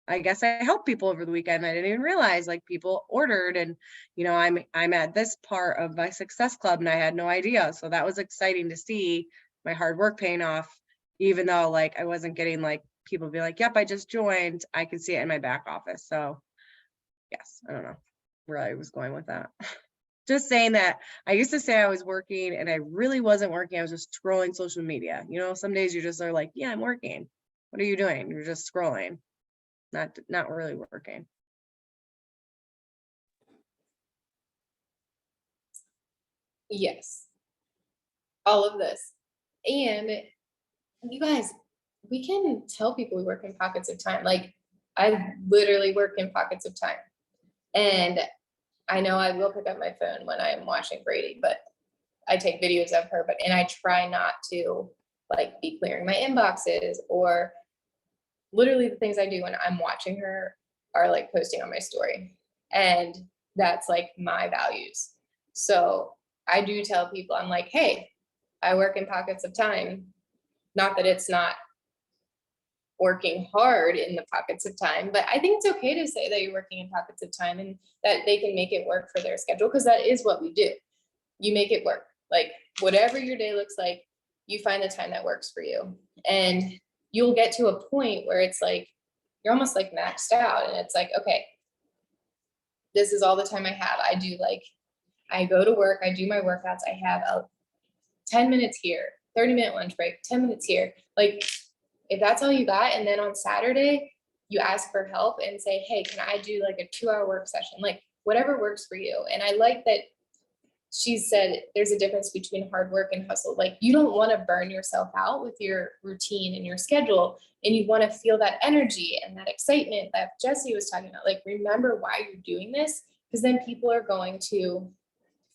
I guess I helped people over the weekend. I didn't even realize like people ordered, and you know, I'm at this part of my success club and I had no idea. So that was exciting to see my hard work paying off, even though like I wasn't getting like people be like, yep, I just joined. I could see it in my back office. So yes, I don't know where I was going with that. Just saying that I used to say I was working and I really wasn't working. I was just scrolling social media. You know, some days you just are like, yeah, I'm working. What are you doing? You're just scrolling. Not really working. yes, all of this. And you guys, we can tell people we work in pockets of time. Like I literally work in pockets of time. And I know I will pick up my phone when I'm watching Brady, but I take videos of her, and I try not to like be clearing my inboxes, or literally the things I do when I'm watching her are like posting on my story. And that's like my values. So I do tell people, I'm like, hey, I work in pockets of time. Not that it's not working hard in the pockets of time, but I think it's okay to say that you're working in pockets of time and that they can make it work for their schedule, because that is what we do. You make it work. Like whatever your day looks like, you find the time that works for you. And you'll get to a point where it's like, you're almost like maxed out, and it's like, okay, this is all the time I have. I do like, I go to work, I do my workouts, I have a 10 minutes here, 30-minute lunch break, 10 minutes here. Like if that's all you got, and then on Saturday you ask for help and say, hey, can I do like a 2-hour work session? Like whatever works for you. And I like that she said there's a difference between hard work and hustle. Like you don't want to burn yourself out with your routine and your schedule, and you want to feel that energy and that excitement that Jesse was talking about. Like remember why you're doing this, because then people are going to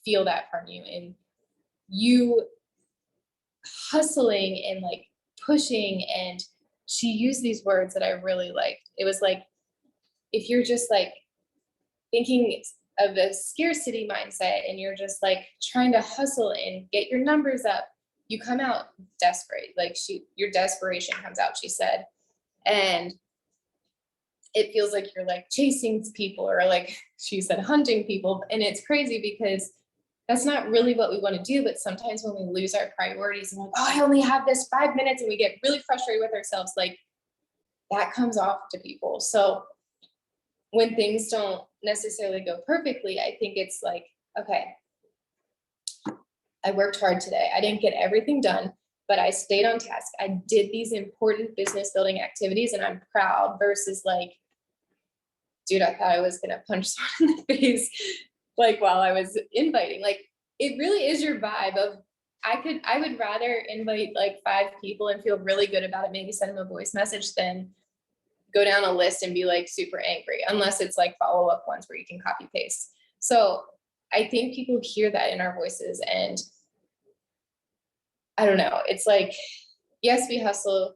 feel that from you, and you hustling and like pushing. And she used these words that I really liked. It was like, if you're just like thinking of a scarcity mindset and you're just like trying to hustle and get your numbers up, you come out desperate. Like your desperation comes out, she said. And it feels like you're like chasing people, or like she said, hunting people. And it's crazy because that's not really what we want to do. But sometimes when we lose our priorities and like, oh, I only have this 5 minutes, and we get really frustrated with ourselves, like that comes off to people. So when things don't necessarily go perfectly, I think it's like, okay, I worked hard today. I didn't get everything done, but I stayed on task. I did these important business building activities and I'm proud, versus like, dude, I thought I was going to punch someone in the face, like while I was inviting. Like, it really is your vibe of, I would rather invite like 5 people and feel really good about it, maybe send them a voice message, than go down a list and be like super angry, unless it's like follow-up ones where you can copy paste. So I think people hear that in our voices, and I don't know, it's like, yes, we hustle.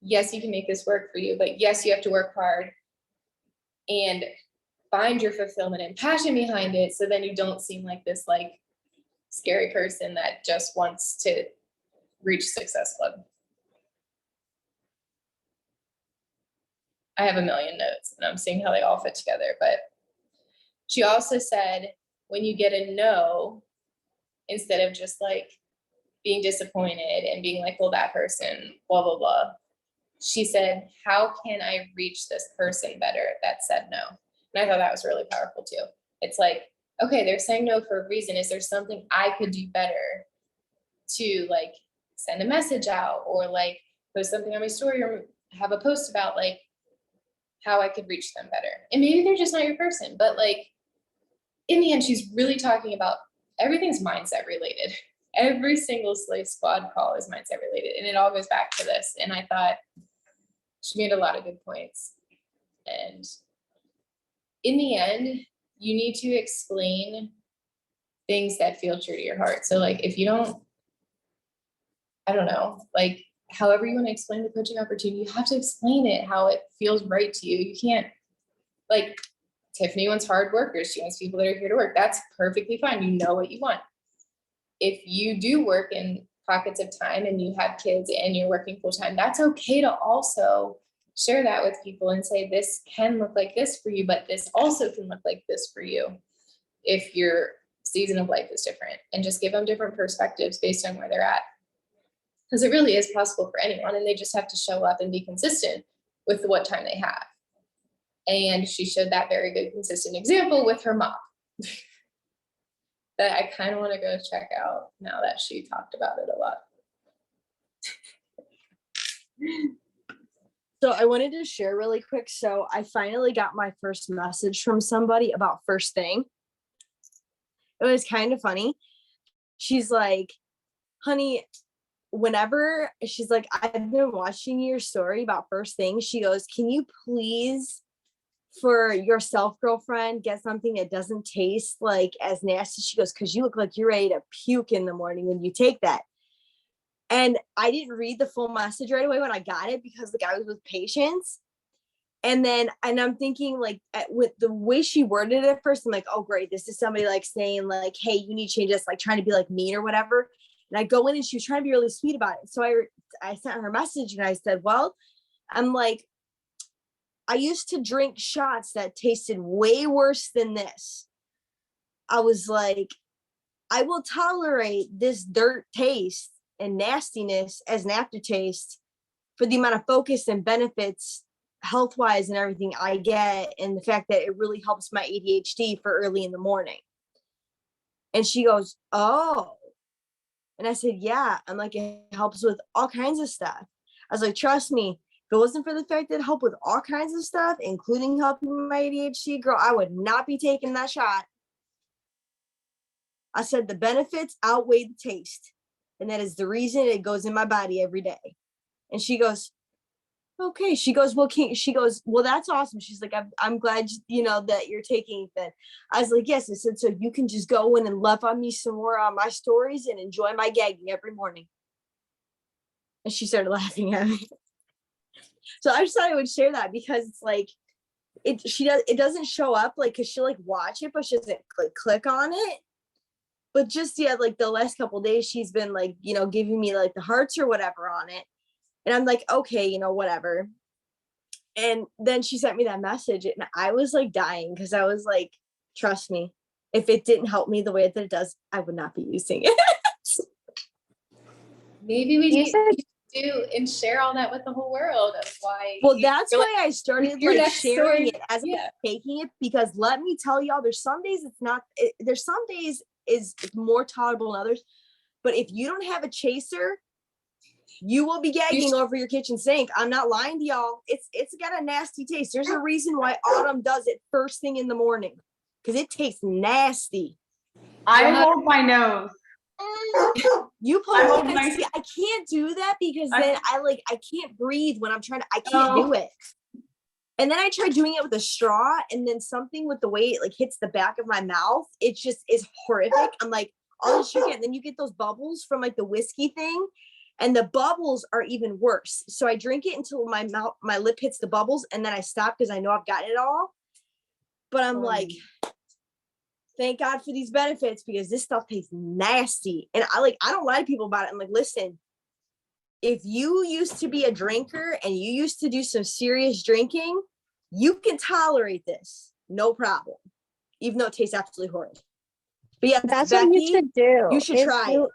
Yes, you can make this work for you, but yes, you have to work hard and find your fulfillment and passion behind it. So then you don't seem like this like scary person that just wants to reach Success Club. I have a million notes and I'm seeing how they all fit together. But she also said, when you get a no, instead of just like being disappointed and being like, well, that person, blah, blah, blah. She said, how can I reach this person better that said no? And I thought that was really powerful too. It's like, okay, they're saying no for a reason. Is there something I could do better to like send a message out, or like post something on my story, or have a post about like how I could reach them better? And maybe they're just not your person, but like in the end, she's really talking about everything's mindset related. Every single Slay Squad call is mindset related, and it all goes back to this. And I thought she made a lot of good points. And in the end, you need to explain things that feel true to your heart. So like, if you don't, I don't know, like however you want to explain the coaching opportunity, you have to explain it how it feels right to you. You can't, like Tiffany wants hard workers. She wants people that are here to work. That's perfectly fine. You know what you want. If you do work in pockets of time and you have kids and you're working full time, that's okay to also share that with people and say, this can look like this for you, but this also can look like this for you if your season of life is different, and just give them different perspectives based on where they're at. Because it really is possible for anyone, and they just have to show up and be consistent with what time they have. And she showed that very good, consistent example with her mom that I kind of want to go check out now that she talked about it a lot. So I wanted to share really quick. So I finally got my first message from somebody about First Thing. It was kind of funny. She's like, honey, whenever, she's like, I've been watching your story about First Thing. She goes, can you please, for yourself, girlfriend, get something that doesn't taste like as nasty? She goes, because you look like you're ready to puke in the morning when you take that. And I didn't read the full message right away when I got it, because the guy was with patience. And I'm thinking like, with the way she worded it at first, I'm like, oh great, this is somebody like saying like, hey, you need to change this, like trying to be like mean or whatever. And I go in and she was trying to be really sweet about it. So I sent her a message and I said, well, I'm like, I used to drink shots that tasted way worse than this. I was like, I will tolerate this dirt taste and nastiness as an aftertaste for the amount of focus and benefits health-wise and everything I get, and the fact that it really helps my ADHD for early in the morning. And she goes, oh. And I said, yeah. I'm like, it helps with all kinds of stuff. I was like, trust me, if it wasn't for the fact that it helped with all kinds of stuff, including helping my ADHD, girl, I would not be taking that shot. I said the benefits outweigh the taste. And that is the reason it goes in my body every day. And she goes, okay. She goes, well, well, that's awesome. She's like, I'm glad, that you're taking it. I was like, yes. I said, so you can just go in and love on me some more on my stories and enjoy my gagging every morning. And she started laughing at me. So I just thought I would share that, because it's like, it doesn't show up like because she'll like watch it, but she doesn't click on it. But just like the last couple days, she's been like, giving me like the hearts or whatever on it. And I'm like, okay, whatever. And then she sent me that message and I was like dying because I was like, trust me, if it didn't help me the way that it does, I would not be using it. Maybe we You need said- to do and share all that with the whole world of why. Well, that's why I started your like next sharing story- it as I'm yeah. taking it, because let me tell y'all, there's some days it's not, there's some days is more tolerable than others. But if you don't have a chaser, you will be gagging over your kitchen sink. I'm not lying to y'all. It's got a nasty taste. There's a reason why Autumn does it first thing in the morning, because it tastes nasty. I hold my nose. You I hold put my- see, I can't do that because I- then I can't breathe when I'm trying to, I can't do it. And then I tried doing it with a straw, and then something with the way it like hits the back of my mouth, it just is horrific. I'm like, I'll just drink it. And then you get those bubbles from like the whiskey thing, and the bubbles are even worse. So I drink it until my lip hits the bubbles, and then I stop because I know I've gotten it all. But I'm like, thank God for these benefits, because this stuff tastes nasty. And I don't lie to people about it. I'm like, listen, if you used to be a drinker and you used to do some serious drinking, you can tolerate this, no problem, even though it tastes absolutely horrid. But yeah, That's Becky, what you should do. you should is try you-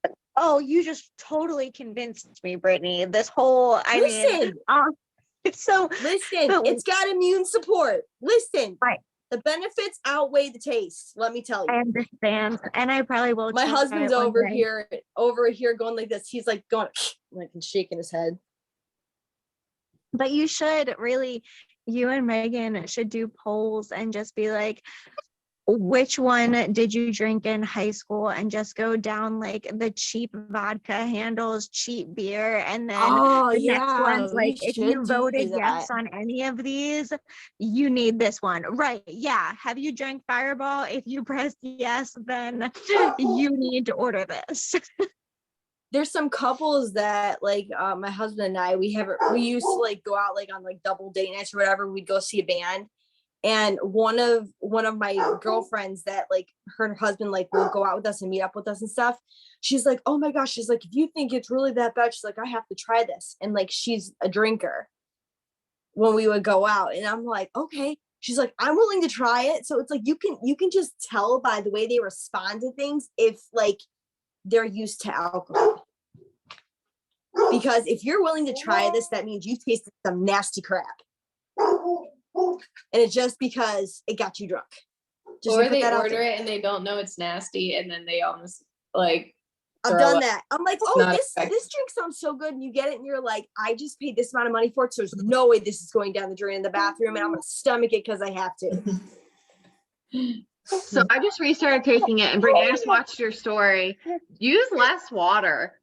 it. Oh, you just totally convinced me, Brittany. This whole, Listen, it's so listen, but- it's got immune support. Listen, Right. The benefits outweigh the taste. Let me tell I you. understand, and I probably will. My try husband's it one over day. here going like this. He's like going like and shaking his head. But you should really, you and Megan should do polls and just be like, which one did you drink in high school, and just go down like the cheap vodka handles, cheap beer, and then Oh the next one's we like, if you should do voted yes that. on any of these, you need this one. Right. Yeah. Have you drank Fireball? If you pressed yes, then you need to order this. There's some couples that like my husband and I, we used to like go out like on like double date nights or whatever. We'd go see a band. And one of my girlfriends that like her and her husband like will go out with us and meet up with us and stuff. She's like, oh my gosh, she's like, if you think it's really that bad, she's like, I have to try this. And like, she's a drinker when we would go out. And I'm like, okay. She's like, I'm willing to try it. So it's like, you can just tell by the way they respond to things if like they're used to alcohol. Because if you're willing to try this, that means you tasted some nasty crap. And it's just because it got you drunk. Just Or to put they that out order there. it and they don't know it's nasty, and then they almost like I've throw done up. that. I'm like, It's oh, not this effective. drink sounds so good. And you get it and you're like, I just paid this amount of money for it. So there's no way this is going down the drain in the bathroom, and I'm gonna stomach it because I have to. So I just restarted taking it, and Brittany, I just watched your story. Use less water,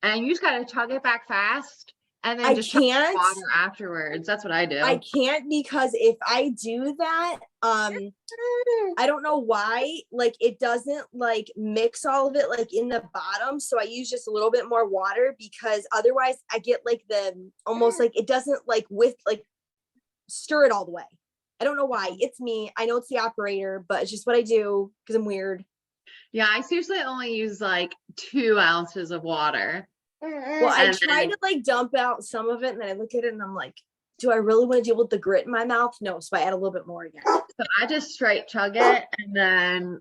and you just gotta chug it back fast, and then I just chug can't. water afterwards. That's what I do. I can't, because if I do that, I don't know why, like it doesn't like mix all of it like in the bottom. So I use just a little bit more water, because otherwise I get like the almost like it doesn't like stir it all the way. I don't know why. It's me. I know it's the operator, but it's just what I do because I'm weird. Yeah, I seriously only use like 2 ounces of water. Well, I And try then- to like dump out some of it, and then I look at it and I'm like, do I really want to deal with the grit in my mouth? No. So I add a little bit more again. So I just straight chug it and then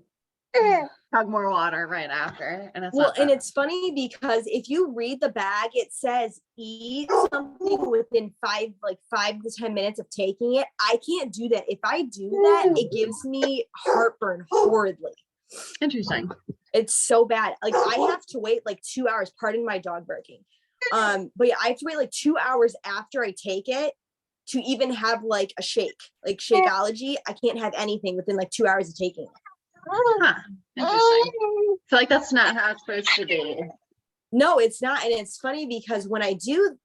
chug more water right after. And it's Well, not and bad. it's funny because if you read the bag, it says eat something within 5 to 10 minutes of taking it. I can't do that. If I do that, it gives me heartburn horridly. Interesting. It's so bad. Like I have to wait like 2 hours. Pardon my dog barking. But yeah, I have to wait like 2 hours after I take it to even have like a shake, like Shakeology. I can't have anything within like 2 hours of taking it. Huh. Interesting. So like that's not how it's supposed to be. No, it's not. And it's funny because when I do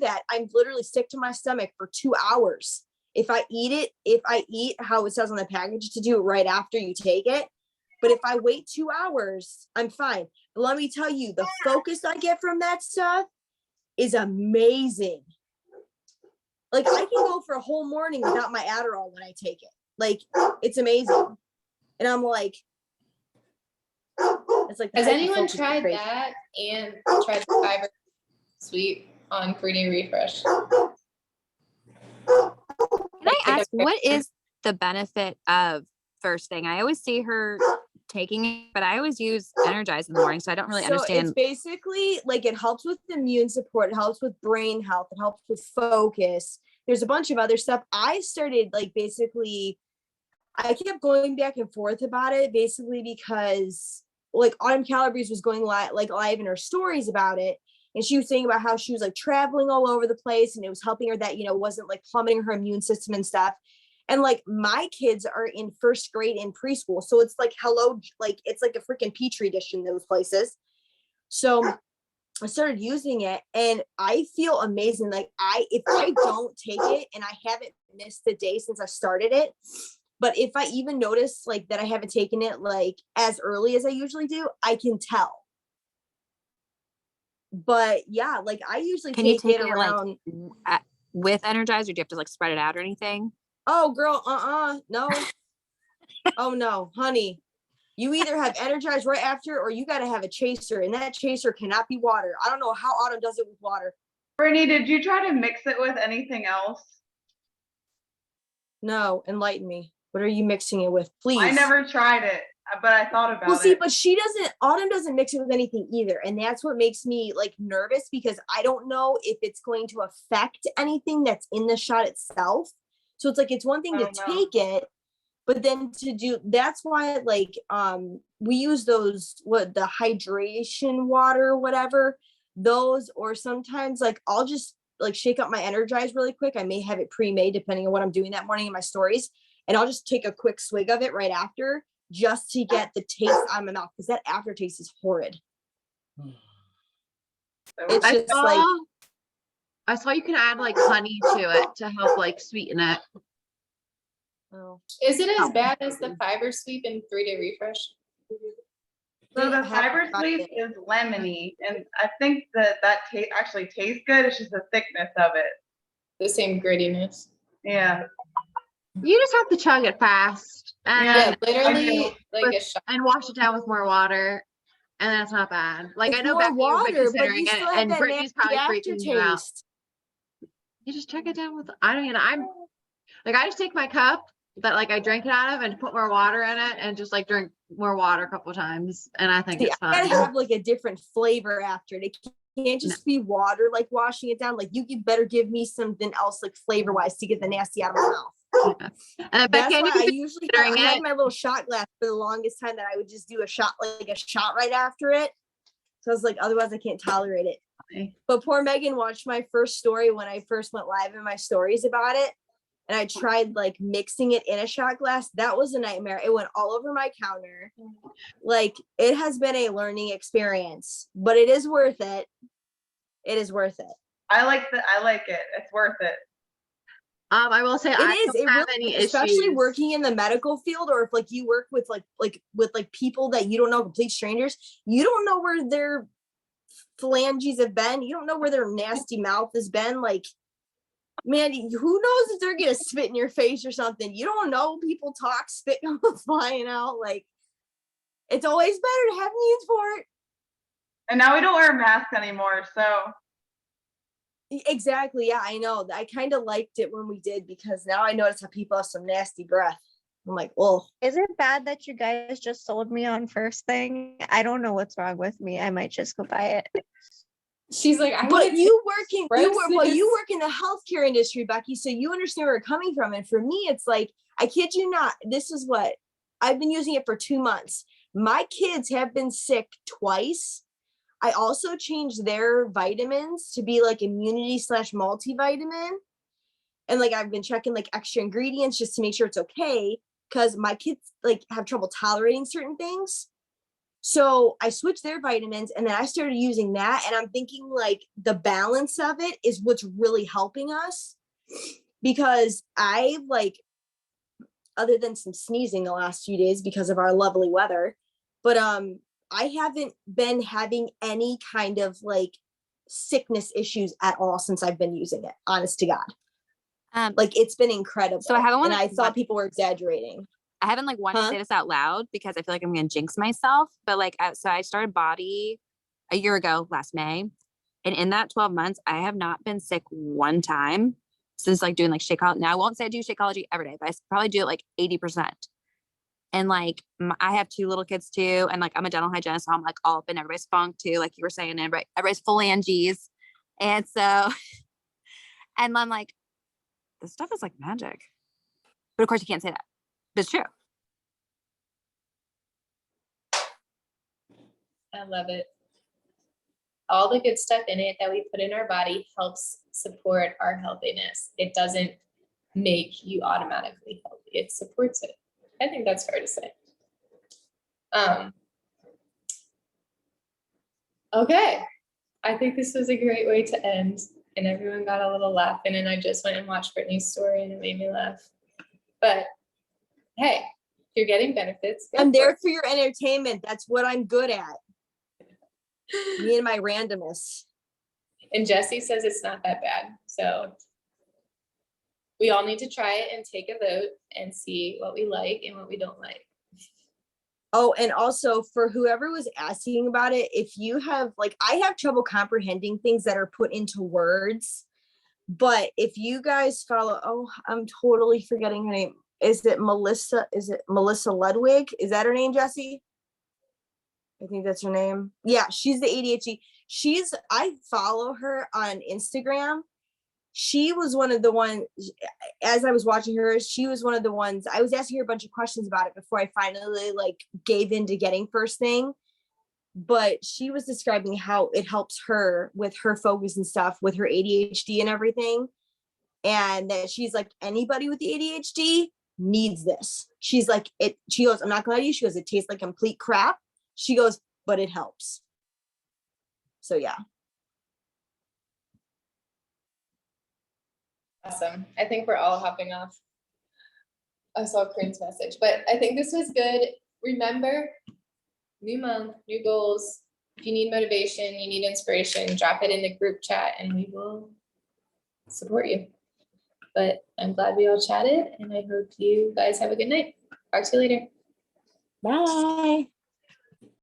that, I'm literally sick to my stomach for 2 hours. If I eat how it says on the package to do it right after you take it. But if I wait 2 hours, I'm fine. But let me tell you, the focus I get from that stuff is amazing. Like I can go for a whole morning without my Adderall when I take it. Like it's amazing. And I'm like, it's like the Has hyper anyone focus is tried crazy. that and tried the fiber sweep on 3-day refresh? Can I ask, what is the benefit of first thing? I always see her taking it, but I always use Energize in the morning, so I don't really So it's understand. basically like it helps with immune support, it helps with brain health, it helps with focus. There's a bunch of other stuff. I started like basically, I kept going back and forth about it basically because like Autumn Calabrese was going live in her stories about it. And she was saying about how she was like traveling all over the place and it was helping her that, you know, wasn't like plummeting her immune system and stuff. And like my kids are in first grade in preschool. So it's like, hello, like it's like a freaking petri dish in those places. So I started using it and I feel amazing. Like if I don't take it and I haven't missed a day since I started it, but if I even notice like that I haven't taken it like as early as I usually do, I can tell. But yeah, like I usually Can you take take it it like around. with Energize, or do you have to like spread it out or anything? Oh girl, no. Oh no, honey. You either have Energize right after or you gotta have a chaser, and that chaser cannot be water. I don't know how Autumn does it with water. Brittany, did you try to mix it with anything else? No, enlighten me. What are you mixing it with? Please. I never tried it, but I thought about Well, see, it. but Autumn doesn't mix it with anything either. And that's what makes me like nervous because I don't know if it's going to affect anything that's in the shot itself. So it's like, it's one thing to Oh, no. take it, but then that's why like, we use those, the hydration water, whatever, those, or sometimes like, I'll just like shake up my Energize really quick. I may have it pre-made depending on what I'm doing that morning in my stories. And I'll just take a quick swig of it right after just to get the taste out of my mouth because that aftertaste is horrid. It's I just saw, like, I saw you can add like honey to it to help like sweeten it. oh. Is it as bad as the fiber sweep and 3-day refresh? So the I haven't fiber tried sweep it. is lemony, and I think that actually tastes good. It's just the thickness of it. The same grittiness. Yeah. You just have to chug it fast and Yeah, Yeah, literally like a shot. and wash it down with more water, and that's not bad. Like It's I know more Becky, you've been water, but considering you it, still have and that Brittany's nasty probably freaking you out. aftertaste. You just chug it down with. I'm like I just take my cup that like I drink it out of and put more water in it and just like drink more water a couple times, and I think See, it's I gotta fine. have like a different flavor after it. It can't just be water like washing it down. Like you better give me something else like flavor wise to get the nasty out of my mouth. And then Becky, That's I why think I you've been usually considering I had it. my little shot glass for the longest time that I would just do a shot right after it. So I was like, otherwise I can't tolerate it. Okay. But poor Megan watched my first story when I first went live in my stories about it. And I tried like mixing it in a shot glass. That was a nightmare. It went all over my counter. Like it has been a learning experience, but it is worth it. It is worth it. I like it. It's worth it. I will say I don't have any especially issues. working in the medical field, or if like you work with with people that you don't know, complete strangers, you don't know where their phalanges have been, you don't know where their nasty mouth has been. Like, man, who knows if they're gonna spit in your face or something? You don't know. People talk, spit flying out. Like, it's always better to have means for it. And now we don't wear masks anymore, so Exactly. Yeah, I know. I kind of liked it when we did because now I notice how people have some nasty breath. I'm like, well, Is it bad that you guys just sold me on first thing? I don't know what's wrong with me. I might just go buy it. She's like, but you work Brexit. in the healthcare industry, Becky, so you understand where we're coming from. And for me, it's like, I kid you not, this is what I've been using it for 2 months. My kids have been sick twice. I also changed their vitamins to be like immunity / multivitamin. And like, I've been checking like extra ingredients just to make sure it's okay. Cause my kids like have trouble tolerating certain things. So I switched their vitamins and then I started using that. And I'm thinking like the balance of it is what's really helping us, because I like, other than some sneezing the last few days because of our lovely weather, but I haven't been having any kind of like sickness issues at all since I've been using it, honest to God. Like it's been incredible. So I haven't and wanted- I thought people were exaggerating. I haven't like wanted to Huh? say this out loud because I feel like I'm gonna jinx myself. But like, so I started Body a year ago, last May, and in that 12 months, I have not been sick one time since like doing like Shakeology. Now I won't say I do Shakeology every day, but I probably do it like 80%. And like, I have 2 little kids too, and like I'm a dental hygienist, so I'm like all up in everybody's funk too, like you were saying, and everybody's full Angie's, and so, and I'm like, this stuff is like magic. But of course, you can't say that. But it's true. I love it. All the good stuff in it that we put in our body helps support our healthiness. It doesn't make you automatically healthy. It supports it. I think that's fair to say. Okay. I think this was a great way to end, and everyone got a little laugh in, and I just went and watched Brittany's story and it made me laugh. But hey, if you're getting benefits, go I'm for there it. for your entertainment. That's what I'm good at. Me and my randomness. And Jesse says it's not that bad. So we all need to try it and take a vote and see what we like and what we don't like. Oh, and also for whoever was asking about it, if you have like, I have trouble comprehending things that are put into words, but if you guys follow, oh, I'm totally forgetting her name. Is it Melissa Ludwig? Is that her name, Jesse? I think that's her name. Yeah, she's the ADHD. I follow her on Instagram. She was one of the ones, as I was watching her, she was one of the ones, I was asking her a bunch of questions about it before I finally like gave in to getting First Thing. But she was describing how it helps her with her focus and stuff with her ADHD and everything. And that she's like, anybody with the ADHD needs this. She's like, she goes, I'm not gonna lie to you. She goes, it tastes like complete crap. She goes, but it helps. So yeah. Awesome. I think we're all hopping off. I saw Corinne's message, but I think this was good. Remember, new month, new goals. If you need motivation, you need inspiration, drop it in the group chat and we will support you. But I'm glad we all chatted and I hope you guys have a good night. Talk to you later. Bye.